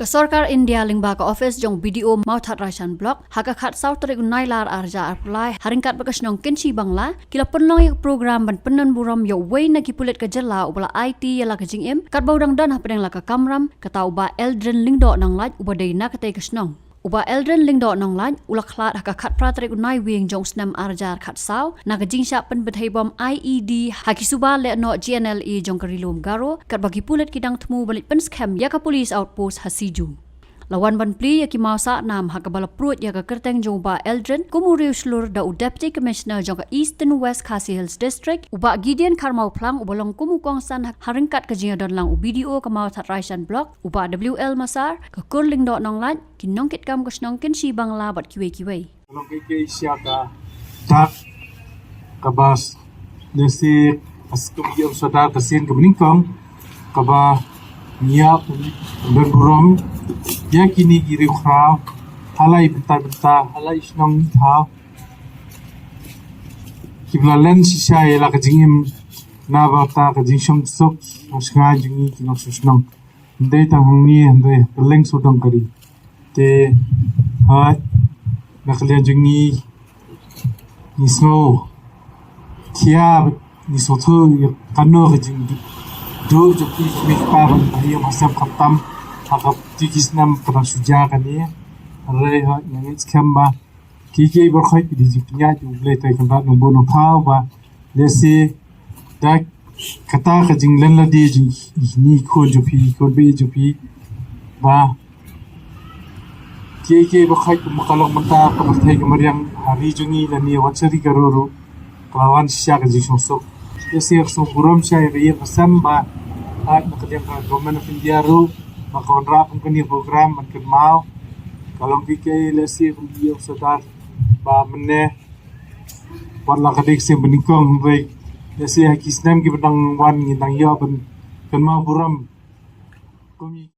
Kesorkar India lingba ka office jong video mauthat Raishan block haka khat South Tarik Nailar arja arpulai haringkat bekasnong Kynshi Bangla kila penlong yak program ban penan buram yo way na kipulet ka jela ubala IT yala ka jingim kat baudang dan hapadeng la ka kamram kata Bah Eldrin Nonglait ubadai na kate kasnong Bah Eldrin Nonglait ulaklat haka khat pratarik unai wing jong snam arjar khat saw na ka jingsha pen bethai bom IED hakisuba le no GNLE jong karilum garo kat bagi pulet kidang temu balik pen scam ya ka police outpost hasiju lawan ban pli ya ki mawsah-nam haka bala prut ya ka kyrteng jong Bah Eldrin kumu riewshlur da deputy commissioner jong ka East and West Khasi Hills district uba Gideon Karmau plang ubalong kumu kongsan haringkat ka jinga don lang video ka mauthat Raishan block uba WL Masar ka kurling Nonglait kinongkit kam kasnong Kynshi Bangla bat kiwe Kalau ke siapa tak kabas nasi askubiyo sadar kasin kebeningkong kaba niap berburam ya kini giri khrau halai bentar halai isnong thau kiblalen sisa yela kajingim na bata kajingshom sok osnga jingi kinok susnong ndai tang hangni ndai leng sudong kari te ha nakalian jingi nisno kia nisno tu kano kajing do joki mikpa ban ayo masam khatam hakap tikis nam kana suja kani re ha yang skamba kiki berkhai di jipnya juble tai kan no bono khaw ba lesi dak kata ka jinglen la di ni ko jopi ko be jopi ba kiki berkhai makalong mata pakai kemariang hari jungi lani watsari garuru kelawan sya ka jisosok lesi so buram sya ya pasam ba at nakadiang ka government of India ro makonra kani program makin mau kalau kiki lesi video sadar ba menne wala kadik se benikong baik lesi hakisnam ki benang wan ngindang ya ben kan mau buram kumi